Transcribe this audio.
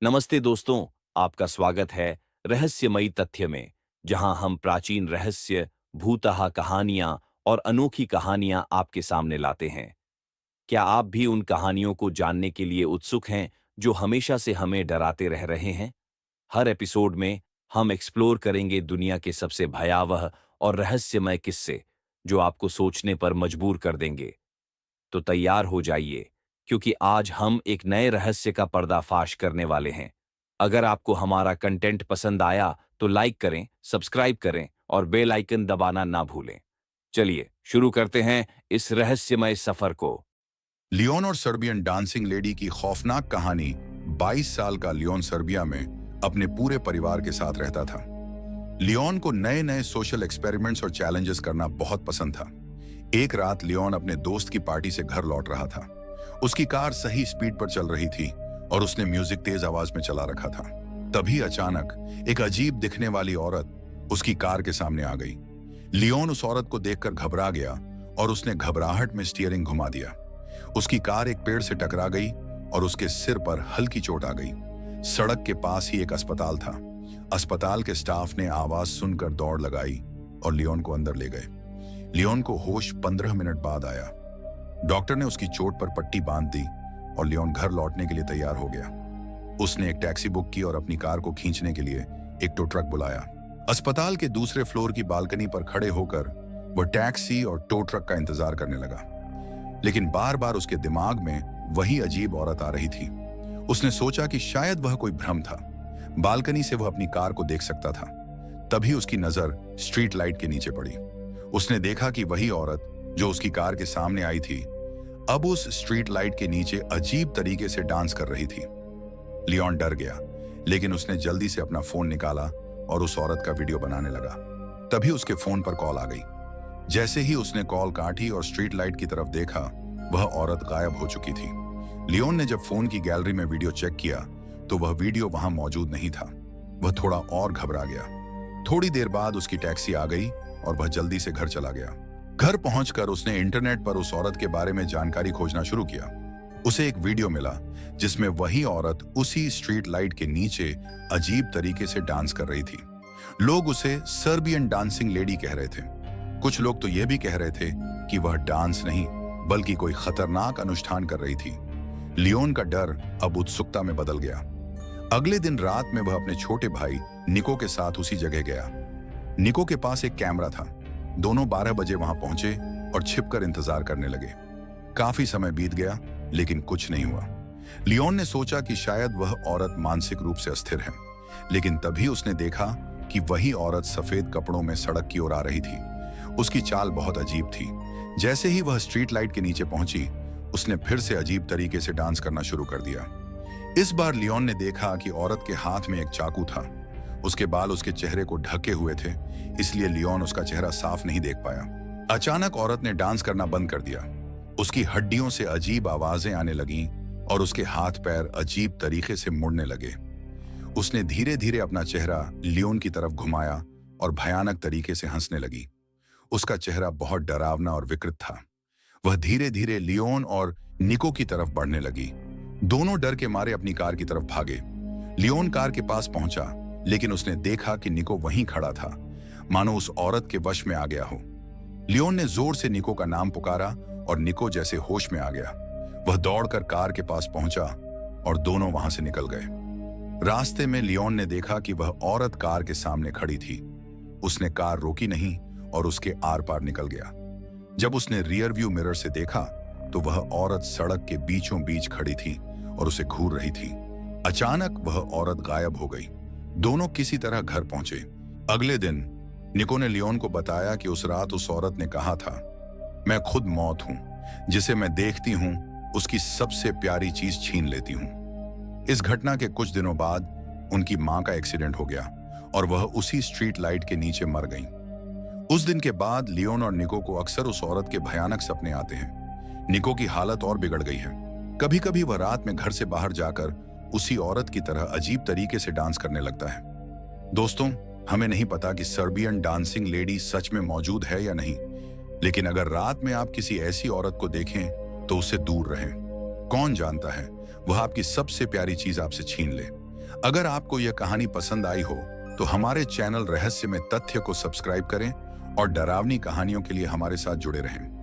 नमस्ते दोस्तों, आपका स्वागत है रहस्यमयी तथ्य में, जहां हम प्राचीन रहस्य, भूतहा कहानियां और अनोखी कहानियां आपके सामने लाते हैं। क्या आप भी उन कहानियों को जानने के लिए उत्सुक हैं, जो हमेशा से हमें डराते रह रहे हैं? हर एपिसोड में हम एक्सप्लोर करेंगे दुनिया के सबसे भयावह और रहस्यमय किस्से, जो आपको सोचने पर मजबूर कर देंगे। तो तैयार हो जाइए, क्योंकि आज हम एक नए रहस्य का पर्दाफाश करने वाले हैं। अगर आपको हमारा कंटेंट पसंद आया तो लाइक करें, सब्सक्राइब करें और बेल आइकन दबाना ना भूलें। चलिए शुरू करते हैं इस रहस्यमय सफर को। लियोन और सर्बियन डांसिंग लेडी की खौफनाक कहानी। 22 साल का लियोन सर्बिया में अपने पूरे परिवार के साथ रहता था। लियोन को नए नए सोशल एक्सपेरिमेंट्स और चैलेंजेस करना बहुत पसंद था। एक रात लियोन अपने दोस्त की पार्टी से घर लौट रहा था। उसकी कार सही स्पीड पर चल रही थी और उसने म्यूजिक तेज आवाज में चला रखा था। तभी अचानक एक अजीब दिखने वाली औरत उसकी कार के सामने आ गई। लियोन उस औरत को देखकर घबरा गया और उसने घबराहट में स्टीयरिंग घुमा दिया। उसकी कार एक पेड़ से टकरा गई और उसके सिर पर हल्की चोट आ गई। सड़क के पास ही एक अस्पताल था। अस्पताल के स्टाफ ने आवाज सुनकर दौड़ लगाई और लियोन को अंदर ले गए। लियोन को होश 15 मिनट बाद आया। डॉक्टर ने उसकी चोट पर पट्टी बांध दी और लियोन घर लौटने के लिए तैयार हो गया। उसने एक टैक्सी बुक की और अपनी कार को खींचने के लिए एक टो ट्रक बुलाया। अस्पताल के दूसरे फ्लोर की बालकनी पर खड़े होकर वह टैक्सी और टो ट्रक का इंतजार करने लगा। लेकिन बार बार उसके दिमाग में वही अजीब औरत आ रही थी। उसने सोचा कि शायद वह कोई भ्रम था। बालकनी से वह अपनी कार को देख सकता था। तभी उसकी नजर स्ट्रीट लाइट के नीचे पड़ी। उसने देखा कि वही औरत जो उसकी कार के सामने आई थी, अब उस स्ट्रीट लाइट के नीचे अजीब तरीके से डांस कर रही थी। लियोन डर गया, लेकिन उसने जल्दी से अपना फोन निकाला और उस औरत का वीडियो बनाने लगा। तभी उसके फोन पर कॉल आ गई। जैसे ही उसने कॉल काटी और स्ट्रीट लाइट की तरफ देखा, वह औरत गायब हो चुकी थी। लियोन ने जब फोन की गैलरी में वीडियो चेक किया तो वह वीडियो वहां मौजूद नहीं था। वह थोड़ा और घबरा गया। थोड़ी देर बाद उसकी टैक्सी आ गई और वह जल्दी से घर चला गया। घर पहुंचकर उसने इंटरनेट पर उस औरत के बारे में जानकारी खोजना शुरू किया। उसे एक वीडियो मिला जिसमें वही औरत उसी स्ट्रीट लाइट के नीचे अजीब तरीके से डांस कर रही थी। लोग उसे सर्बियन डांसिंग लेडी कह रहे थे। कुछ लोग तो यह भी कह रहे थे कि वह डांस नहीं बल्कि कोई खतरनाक अनुष्ठान कर रही थी। लियोन का डर अब उत्सुकता में बदल गया। अगले दिन रात में वह अपने छोटे भाई निको के साथ उसी जगह गया। निको के पास एक कैमरा था। दोनों 12 बजे वहां पहुंचे और छिपकर इंतजार करने लगे। काफी समय बीत गया, लेकिन कुछ नहीं हुआ। लियोन ने सोचा कि शायद वह औरत मानसिक रूप से अस्थिर है, लेकिन तभी उसने देखा कि वही औरत सफेद कपड़ों में सड़क की ओर आ रही थी। उसकी चाल बहुत अजीब थी। जैसे ही वह स्ट्रीट लाइट के नीचे पहुंची, उसने फिर से अजीब तरीके से डांस करना शुरू कर दिया। इस बार लियोन ने देखा कि औरत के हाथ में एक चाकू था। उसके बाल उसके चेहरे को ढके हुए थे, इसलिए लियोन उसका चेहरा साफ नहीं देख पाया। अचानक औरत ने डांस करना बंद कर दिया। उसकी हड्डियों से अजीब आवाजें आने लगीं और उसके हाथ पैर अजीब तरीके से मुड़ने लगे। उसने धीरे धीरे अपना चेहरा लियोन की तरफ घुमाया और भयानक तरीके से हंसने लगी। उसका चेहरा बहुत डरावना और विकृत था। वह धीरे धीरे लियोन और निको की तरफ बढ़ने लगी। दोनों डर के मारे अपनी कार की तरफ भागे। लियोन कार के पास पहुंचा, लेकिन उसने देखा कि निको वहीं खड़ा था, मानो उस औरत के वश में आ गया हो। लियोन ने जोर से निको का नाम पुकारा और निको जैसे होश में आ गया। वह दौड़कर कार के पास पहुंचा और दोनों वहां से निकल गए। रास्ते में लियोन ने देखा कि वह औरत कार के सामने खड़ी थी। उसने कार रोकी नहीं और उसके आर पार निकल गया। जब उसने रियर व्यू मिरर से देखा तो वह औरत सड़क के बीचों बीच खड़ी थी और उसे घूर रही थी। अचानक वह औरत गायब हो गई। दोनों किसी तरह घर पहुंचे। अगले दिन निको ने लियोन को बताया कि उस रात उस औरत ने कहा था, मैं खुद मौत हूं, जिसे मैं देखती हूं उसकी सबसे प्यारी चीज छीन लेती हूं। इस घटना के कुछ दिनों बाद उनकी मां का एक्सीडेंट हो गया और वह उसी स्ट्रीट लाइट के नीचे मर गई। उस दिन के बाद लियोन और निको को अक्सर उस औरत के भयानक सपने आते हैं। निको की हालत और बिगड़ गई है। कभी कभी वह रात में घर से बाहर जाकर उसी औरत की तरह अजीब तरीके से डांस करने लगता है। दोस्तों, हमें नहीं पता कि सर्बियन डांसिंग लेडी सच में मौजूद है या नहीं, लेकिन अगर रात में आप किसी ऐसी औरत को देखें तो उससे दूर रहें। कौन जानता है, वह आपकी सबसे प्यारी चीज आपसे छीन ले। अगर आपको यह कहानी पसंद आई हो तो हमारे चैनल रहस्य में तथ्य को सब्सक्राइब करें और डरावनी कहानियों के लिए हमारे साथ जुड़े रहें।